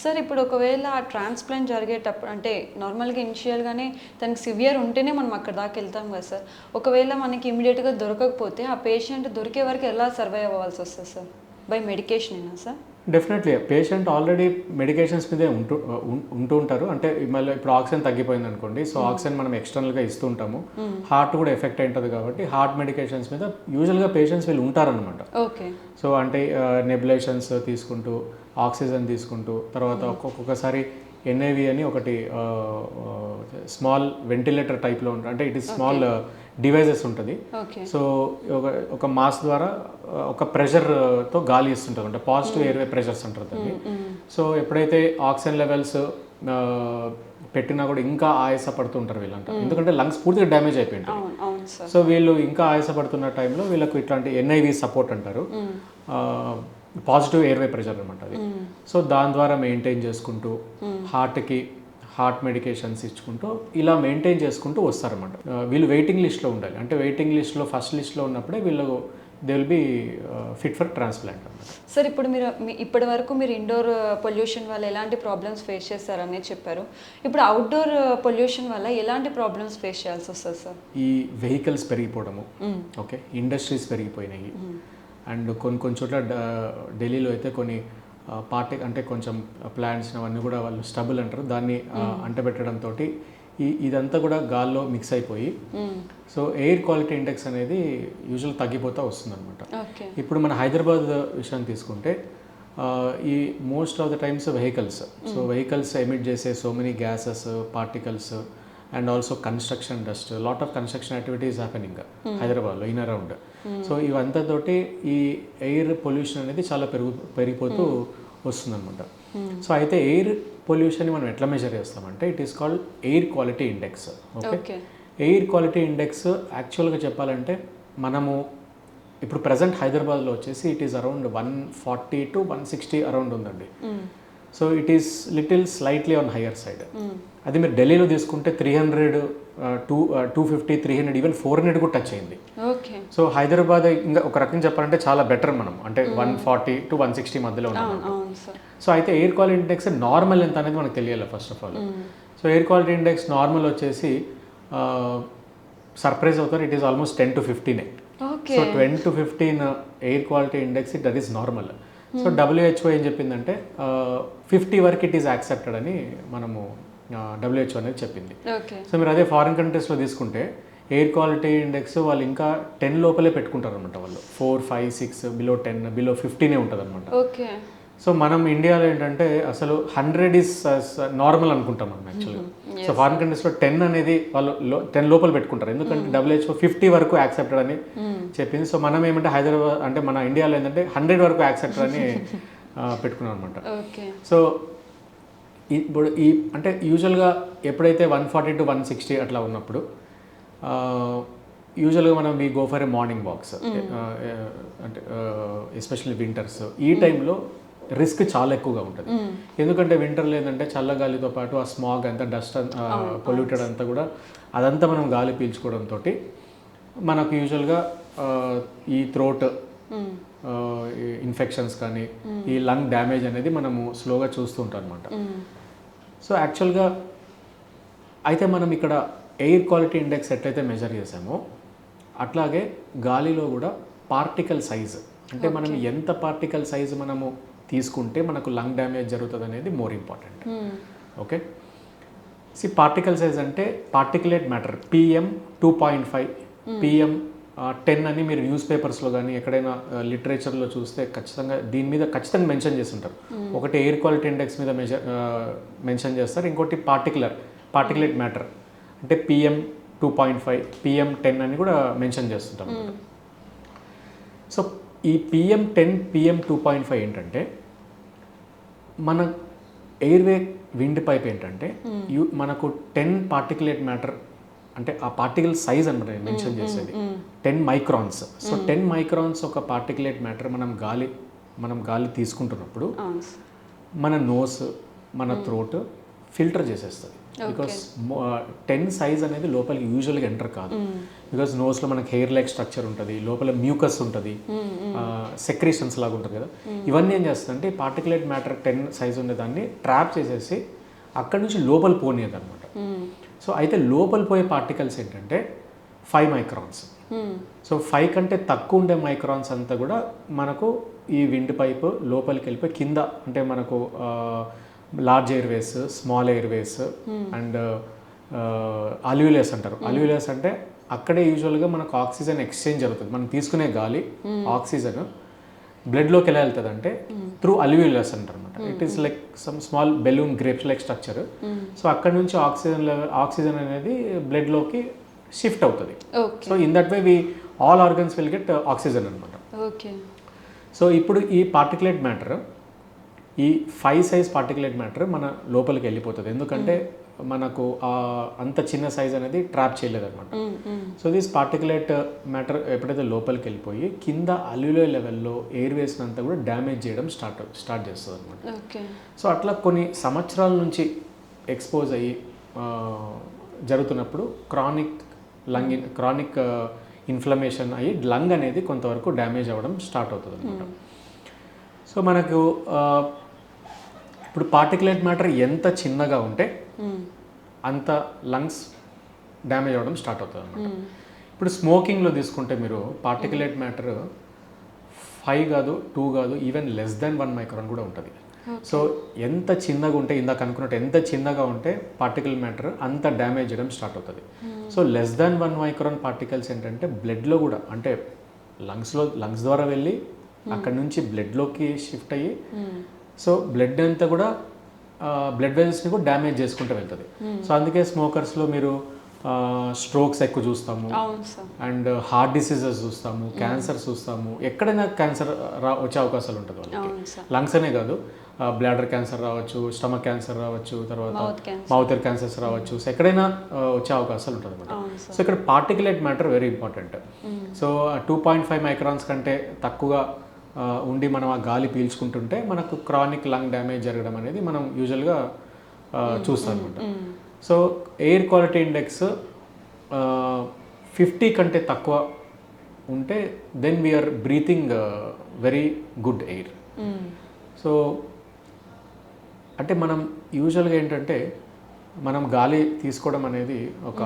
Sir ఇప్పుడు ఒకవేళ ఆ ట్రాన్స్ప్లాంట్ జరిగేటప్పుడు అంటే నార్మల్గా ఇనిషియల్గానే తనకి సివియర్ ఉంటేనే మనం అక్కడ దాకా వెళ్తాం కదా సార్. ఒకవేళ మనకి ఇమీడియట్గా దొరకకపోతే ఆ పేషెంట్ దొరికే వరకు ఎలా సర్వైవ్ అవ్వాల్సి వస్తుంది సార్? బై మెడికేషన్ అయినా sir? Definitely patient already medications మీదే ఉంటూ ఉంటారు. అంటే మళ్ళీ ఇప్పుడు ఆక్సిజన్ తగ్గిపోయింది అనుకోండి, సో ఆక్సిజన్ మనం ఎక్స్టర్నల్గా ఇస్తూ ఉంటాము. హార్ట్ కూడా ఎఫెక్ట్ అయింటుంది కాబట్టి హార్ట్ మెడికేషన్స్ మీద యూజువల్గా పేషెంట్స్ వీళ్ళు ఉంటారనమాట. ఓకే. సో అంటే నెబులేషన్స్ తీసుకుంటూ ఆక్సిజన్ తీసుకుంటూ తర్వాత ఒక్కొక్కసారి ఎన్ఐవి అని ఒకటి స్మాల్ వెంటిలేటర్ టైప్లో ఉంటుంది. అంటే ఇట్ ఈస్ స్మాల్ డివైజెస్ ఉంటుంది. సో ఒక మాస్ ద్వారా ఒక ప్రెషర్తో గాలి ఇస్తుంటుంది, అంటే పాజిటివ్ ఎయిర్వే ప్రెషర్స్ ఉంటుంది అది. సో ఎప్పుడైతే ఆక్సిజన్ లెవెల్స్ పెట్టినా కూడా ఇంకా ఆయాస పడుతుంటారు వీళ్ళంట, ఎందుకంటే లంగ్స్ పూర్తిగా డ్యామేజ్ అయిపోయింటాయి. సో వీళ్ళు ఇంకా ఆయాస పడుతున్న టైంలో వీళ్ళకు ఇట్లాంటి ఎన్ఐవి సపోర్ట్ అంటారు, పాజిటివ్ ఎయిర్వే ప్రెషర్ అనమాట అది. సో దాని ద్వారా మెయింటైన్ చేసుకుంటూ హార్ట్ మెడికేషన్స్ ఇచ్చుకుంటూ ఇలా మెయింటైన్ చేసుకుంటూ వస్తారన్నమాట. వీళ్ళు వెయిటింగ్ లిస్ట్లో ఉండాలి. అంటే వెయిటింగ్ లిస్ట్లో ఫస్ట్ లిస్ట్లో ఉన్నప్పుడే వీళ్ళు they will be fit for transplant అనమాట. సార్ ఇప్పుడు ఇప్పటి వరకు మీరు ఇండోర్ పొల్యూషన్ వల్ల ఎలాంటి ప్రాబ్లమ్స్ ఫేస్ చేస్తారనే చెప్పారు. ఇప్పుడు అవుట్డోర్ పొల్యూషన్ వల్ల ఎలాంటి ప్రాబ్లమ్స్ ఫేస్ చేయాల్సి వస్తుంది సార్? ఈ వెహికల్స్ పెరిగిపోవడము, ఓకే, ఇండస్ట్రీస్ పెరిగిపోయినాయి. అండ్ కొన్ని చోట్ల ఢిల్లీలో అయితే కొన్ని అంటే కొంచెం ప్లాంట్స్ అవన్నీ కూడా వాళ్ళు స్టబుల్ అంటారు, దాన్ని అంటబెట్టడంతో ఇదంతా కూడా గాల్లో మిక్స్ అయిపోయి సో ఎయిర్ క్వాలిటీ ఇండెక్స్ అనేది యూజువల్ తగ్గిపోతూ వస్తుంది అనమాట. ఇప్పుడు మన హైదరాబాద్ విషయాన్ని తీసుకుంటే ఈ most of the times vehicles emit చేసే so many gases, particles and also construction dust, lot of construction activities happening హైదరాబాద్లో ఇన్ అరౌండ్. సో ఇవంతతోటి ఈ ఎయిర్ పొల్యూషన్ అనేది చాలా పెరిగిపోతూ వస్తుందన్నమాట. సో అయితే ఎయిర్ పొల్యూషన్ మనం ఎట్లా మెజర్ చేస్తామంటే it is called air quality index. Okay, air quality index యాక్చువల్గా చెప్పాలంటే మనము ఇప్పుడు ప్రజెంట్ హైదరాబాద్లో వచ్చేసి it is around 140 to 160 around ఉందండి. So it is little slightly on higher side. అది మీరు ఢిల్లీలో తీసుకుంటే 300, 250, 300, ఈవెన్ 400 కూడా టచ్ అయింది. సో హైదరాబాద్ ఇంకా ఒక రకంగా చెప్పాలంటే చాలా బెటర్ మనం, అంటే 140 to 160 మధ్యలో ఉన్నాం. సో అయితే ఎయిర్ క్వాలిటీ ఇండెక్స్ నార్మల్ ఎంత అనేది మనకు తెలియాలి first of all. So air quality index normal వచ్చేసి సర్ప్రైజ్ అవుతారు, it is almost 10 to 15. So 10 to 15 air quality index that is normal. So WHO ఏం చెప్పిందంటే 50 వరకు ఇట్ ఈస్ యాక్సెప్టెడ్ అని మనము WHO అనేది చెప్పింది. సో మీరు అదే ఫారిన్ కంట్రీస్లో తీసుకుంటే ఎయిర్ క్వాలిటీ ఇండెక్స్ వాళ్ళు ఇంకా 10 లోపలే పెట్టుకుంటారు అనమాట. వాళ్ళు 4, 5, 6 బిలో 10, బిలో 15 ఉంటుంది అనమాట. సో మనం ఇండియాలో ఏంటంటే అసలు 100 ఈస్ నార్మల్ అనుకుంటాం మనం యాక్చువల్గా. సో ఫారిన్ కంట్రీస్లో 10 అనేది వాళ్ళు 10 లోపల పెట్టుకుంటారు, ఎందుకంటే WHO 50 వరకు యాక్సెప్టెడ్ అని చెప్పింది. సో మనం ఏమంటే హైదరాబాద్ అంటే మన ఇండియాలో ఏంటంటే 100 వరకు యాక్సెప్టెడ్ అని పెట్టుకున్నాం అనమాట. సో ఇప్పుడు అంటే యూజువల్గా ఎప్పుడైతే 140 to 160 అట్లా ఉన్నప్పుడు యూజువల్గా మనం we go for a morning wax, అంటే ఎస్పెషల్లీ వింటర్స్. ఈ టైంలో రిస్క్ చాలా ఎక్కువగా ఉంటుంది, ఎందుకంటే వింటర్లో ఏంటంటే చల్లగాలితో పాటు ఆ స్మాగ్ అంతా, డస్ట్ పొల్యూటెడ్ అంతా కూడా అదంతా మనం గాలి పీల్చుకోవడంతో మనకు యూజువల్గా ఈ థ్రోట్ ఇన్ఫెక్షన్స్ కానీ ఈ లంగ్ డ్యామేజ్ అనేది మనము స్లోగా చూస్తూ ఉంటాం అనమాట. సో యాక్చువల్గా అయితే మనం ఇక్కడ ఎయిర్ క్వాలిటీ ఇండెక్స్ ఎట్లయితే మెజర్ చేసామో అట్లాగే గాలిలో కూడా పార్టికల్ సైజ్, అంటే మనం ఎంత పార్టికల్ సైజ్ మనము తీసుకుంటే మనకు లంగ్ డ్యామేజ్ జరుగుతుంది అనేది more important. Okay, particle size అంటే పార్టికులేట్ మ్యాటర్ PM 2.5, PM 10 అని మీరు న్యూస్ పేపర్స్లో కానీ ఎక్కడైనా లిటరేచర్లో చూస్తే ఖచ్చితంగా దీని మీద ఖచ్చితంగా మెన్షన్ చేస్తుంటారు. ఒకటి ఎయిర్ క్వాలిటీ ఇండెక్స్ మీద మెన్షన్ చేస్తారు, ఇంకోటి పార్టికులేట్ మ్యాటర్ అంటే PM 2.5, PM 10 అని కూడా మెన్షన్ చేస్తుంటాం. సో ఈ PM 10, PM 2.5 ఏంటంటే మన ఎయిర్వే విండ్ పైప్ ఏంటంటే మనకు 10 పార్టికులేట్ మ్యాటర్, అంటే ఆ పార్టికల్ సైజ్ అనమాట నేను మెన్షన్ చేసేది 10 మైక్రాన్స్. సో 10 మైక్రాన్స్ ఒక పార్టికులేట్ మ్యాటర్ మనం గాలి తీసుకుంటున్నప్పుడు మన నోస్, మన థ్రోట్ ఫిల్టర్ చేసేస్తుంది. బికాస్ 10 సైజ్ అనేది లోపలికి యూజువల్గా ఎంటర్ కాదు. బికాస్ నోస్లో మనకి హెయిర్ లైక్ స్ట్రక్చర్ ఉంటుంది, లోపల మ్యూకస్ ఉంటుంది, సెక్రీషన్స్ లాగా ఉంటుంది కదా. ఇవన్నీ ఏం చేస్తుందంటే పార్టికులేట్ మ్యాటర్ 10 సైజ్ ఉండే దాన్ని ట్రాప్ చేసేసి అక్కడి నుంచి లోపల పోనీయదు అనమాట. సో అయితే లోపల పోయే పార్టికల్స్ ఏంటంటే 5 మైక్రాన్స్. సో 5 కంటే తక్కువ ఉండే మైక్రాన్స్ అంతా కూడా మనకు ఈ విండ్ పైప్ లోపలికి వెళ్ళిపోయి కింద అంటే మనకు large airways, small airways and alveolus అంటారు. అల్యూలియస్ అంటే అక్కడే యూజువల్గా మనకు ఆక్సిజన్ ఎక్స్చేంజ్ జరుగుతుంది. మనం తీసుకునే గాలి ఆక్సిజన్ బ్లడ్లోకి ఎలా వెళ్తుంది అంటే త్రూ అల్యూలియస్ అంటారు అనమాట. It is like some small balloon grapes like structure. So అక్కడ నుంచి ఆక్సిజన్ అనేది బ్లడ్లోకి షిఫ్ట్ అవుతుంది. So in that way all organs will get oxygen అనమాట. సో ఇప్పుడు ఈ పార్టికులేట్ మ్యాటర్, ఈ 5 సైజ్ పార్టికులేట్ మ్యాటర్ మన లోపలికి వెళ్ళిపోతుంది. ఎందుకంటే మనకు అంత చిన్న సైజ్ అనేది ట్రాప్ చేయలేదు అనమాట. సో దిస్ పార్టికులేట్ మ్యాటర్ ఎప్పుడైతే లోపలికి వెళ్ళిపోయి కింద అల్యూలియర్ లెవెల్లో ఎయిర్వేస్ అంతా కూడా డ్యామేజ్ చేయడం స్టార్ట్ చేస్తుంది అనమాట. సో అట్లా కొన్ని సంవత్సరాల నుంచి ఎక్స్పోజ్ అయ్యి జరుగుతున్నప్పుడు క్రానిక్ ఇన్ఫ్లమేషన్ అయ్యి లంగ్ అనేది కొంతవరకు డ్యామేజ్ అవ్వడం స్టార్ట్ అవుతుంది అనమాట. సో మనకు ఇప్పుడు పార్టికులేట్ మ్యాటర్ ఎంత చిన్నగా ఉంటే అంత లంగ్స్ డ్యామేజ్ అవ్వడం స్టార్ట్ అవుతుంది అనమాట. ఇప్పుడు స్మోకింగ్లో తీసుకుంటే మీరు పార్టికులేట్ మ్యాటర్ 5 కాదు, 2 కాదు, ఈవెన్ లెస్ దెన్ 1 మైక్రాన్ కూడా ఉంటుంది. సో ఎంత చిన్నగా ఉంటే, ఇందాక అనుకున్నట్టు ఎంత చిన్నగా ఉంటే పార్టికల్ మ్యాటర్ అంత డ్యామేజ్ చేయడం స్టార్ట్ అవుతుంది. So less than 1 micron particles ఏంటంటే బ్లడ్లో కూడా అంటే లంగ్స్ ద్వారా వెళ్ళి అక్కడ నుంచి బ్లడ్లోకి షిఫ్ట్ అయ్యి సో బ్లడ్ అంతా కూడా బ్లడ్ వెజల్స్ని కూడా డ్యామేజ్ చేసుకుంటూ వెళ్తుంది. సో అందుకే స్మోకర్స్లో మీరు స్ట్రోక్స్ ఎక్కువ చూస్తాము, అండ్ హార్ట్ డిసీజెస్ చూస్తాము, క్యాన్సర్ చూస్తాము. ఎక్కడైనా క్యాన్సర్ వచ్చే అవకాశాలు ఉంటుంది వాళ్ళకి. లంగ్స్ అనే కాదు, బ్లాడర్ క్యాన్సర్ రావచ్చు, స్టమక్ క్యాన్సర్ రావచ్చు, తర్వాత మౌత్ క్యాన్సర్స్ రావచ్చు. సో ఎక్కడైనా వచ్చే అవకాశాలు ఉంటుంది అనమాట. సో ఇక్కడ particulate matter very important. So 2.5 microns కంటే తక్కువగా ఉండి మనం ఆ గాలి పీల్చుకుంటుంటే మనకు క్రానిక్ లంగ్ డ్యామేజ్ జరగడం అనేది మనం యూజువల్గా చూస్తాం అనమాట. సో ఎయిర్ క్వాలిటీ ఇండెక్స్ 50 కంటే తక్కువ ఉంటే then we are breathing very good air. So అంటే మనం యూజువల్గా ఏంటంటే మనం గాలి తీసుకోవడం అనేది ఒక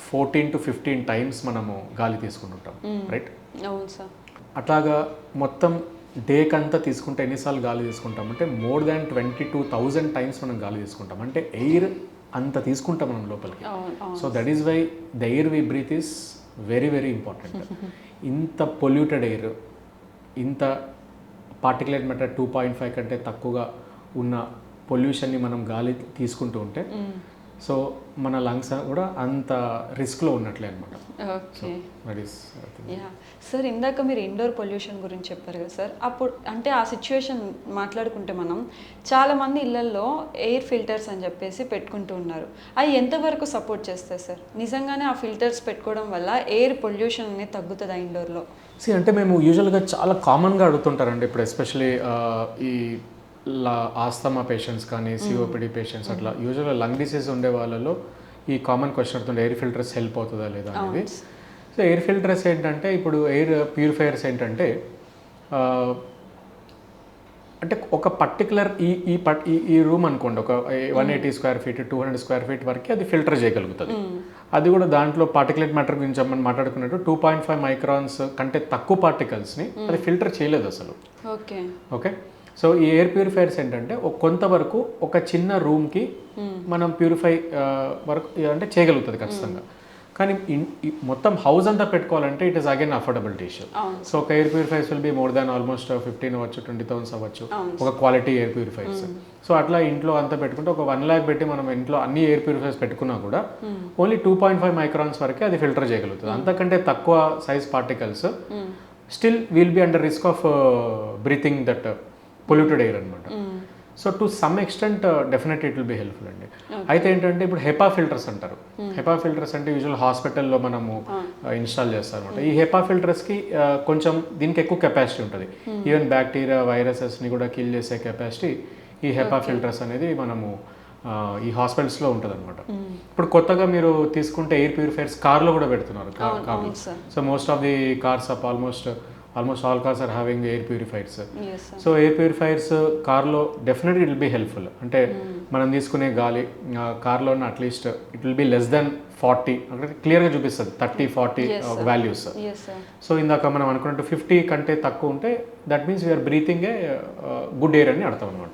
14 to 15 టైమ్స్ మనము గాలి తీసుకుంటుంటాం, రైట్? అవును సార్. అట్లాగా మొత్తం డేకంతా తీసుకుంటే ఎన్నిసార్లు గాలి తీసుకుంటాం అంటే మోర్ దాన్ 22,000 టైమ్స్ మనం గాలి తీసుకుంటాం. అంటే ఎయిర్ అంత తీసుకుంటాం మనం లోపలికి. So that is why the air we breathe is very very important. ఇంత పొల్యూటెడ్ ఎయిర్, ఇంత పార్టికులేట్ మ్యాటర్ 2.5 కంటే తక్కువగా ఉన్న పొల్యూషన్ని మనం గాలి తీసుకుంటూ ఉంటే సో మన లంగ్స్ కూడా అంత రిస్క్లో ఉన్నట్లే అనమాట. ఓకే. సార్ ఇందాక మీరు ఇండోర్ పొల్యూషన్ గురించి చెప్పారు కదా సార్. అప్పుడు అంటే ఆ సిచ్యువేషన్ మాట్లాడుకుంటే మనం చాలామంది ఇళ్లల్లో ఎయిర్ ఫిల్టర్స్ అని చెప్పేసి పెట్టుకుంటూ ఉన్నారు. అవి ఎంతవరకు సపోర్ట్ చేస్తాయి సార్? నిజంగానే ఆ ఫిల్టర్స్ పెట్టుకోవడం వల్ల ఎయిర్ పొల్యూషన్ అనేది తగ్గుతుందా ఇండోర్లో? అంటే మేము యూజువల్గా చాలా కామన్గా అడుగుతుంటారండి ఇప్పుడు, ఎస్పెషలీ ఈ ఆస్తమా పేషెంట్స్ కానీ సిఓపిడి పేషెంట్స్ అట్లా యూజువల్గా లంగ్ డిసీజ్ ఉండే వాళ్ళలో ఈ కామన్ క్వశ్చన్ అవుతుంది, ఎయిర్ ఫిల్టర్స్ హెల్ప్ అవుతుందా లేదా అనేది. సో ఎయిర్ ఫిల్టర్స్ ఏంటంటే ఇప్పుడు ఎయిర్ ప్యూరిఫైయర్స్ ఏంటంటే అంటే ఒక పర్టికులర్ ఈ రూమ్ అనుకోండి, ఒక 180 స్క్వేర్ ఫీట్ 200 స్క్వేర్ ఫీట్ వరకు అది ఫిల్టర్ చేయగలుగుతుంది. అది కూడా దాంట్లో పార్టికులేట్ మ్యాటర్ గురించి మనం మాట్లాడుకున్నట్టు 2.5 మైక్రాన్స్ కంటే తక్కువ పార్టికల్స్ని అది ఫిల్టర్ చేయలేదు అసలు. ఓకే. సో ఈ ఎయిర్ ప్యూరిఫైయర్స్ ఏంటంటే కొంతవరకు ఒక చిన్న రూమ్కి మనం ప్యూరిఫై వరకు అంటే చేయగలుగుతుంది ఖచ్చితంగా. కానీ మొత్తం హౌస్ అంతా పెట్టుకోవాలంటే it is again affordability issue. So ఒక air purifiers will be more than almost 15 అవ్వచ్చు, 20,000 అవ్వచ్చు ఒక క్వాలిటీ ఎయిర్ ప్యూరిఫైర్స్. సో అట్లా ఇంట్లో అంతా పెట్టుకుంటే ఒక 1 lakh పెట్టి మనం ఇంట్లో అన్ని ఎయిర్ ప్యూరిఫైర్స్ పెట్టుకున్నా కూడా ఓన్లీ 2.5 మైక్రాన్స్ వరకే అది ఫిల్టర్ చేయగలుగుతుంది. అంతకంటే తక్కువ size particles still will be under risk of breathing that polluted air అనమాట. So to some extent definite it will be helpful అండి. అయితే ఏంటంటే ఇప్పుడు హెపా ఫిల్టర్స్ అంటారు. హెపా ఫిల్టర్స్ అంటే యూజువల్ హాస్పిటల్లో మనము ఇన్స్టాల్ చేస్తారు అనమాట. ఈ హెపా ఫిల్టర్స్కి కొంచెం దీనికి ఎక్కువ కెపాసిటీ ఉంటుంది. ఈవెన్ బ్యాక్టీరియా వైరసెస్ని కూడా కిల్ చేసే కెపాసిటీ ఈ హెపా ఫిల్టర్స్ అనేది మనము ఈ హాస్పిటల్స్లో ఉంటుంది అనమాట. ఇప్పుడు కొత్తగా మీరు తీసుకుంటే ఎయిర్ ప్యూరిఫైర్స్ కార్లో కూడా పెడుతున్నారు. కార్లో so most of the cars almost all cars are having air purifiers. So air purifiers కార్లో డెఫినెట్గా ఇట్ విల్ బి హెల్ప్ఫుల్. అంటే మనం తీసుకునే గాలి కార్లో at least it will be less than 40 అంటే క్లియర్గా చూపిస్తుంది 30-40 వాల్యూస్. సో ఇందాక మనం అనుకున్నట్టు 50 కంటే తక్కువ ఉంటే that means we are breathing a good air అని అర్థం అనమాట.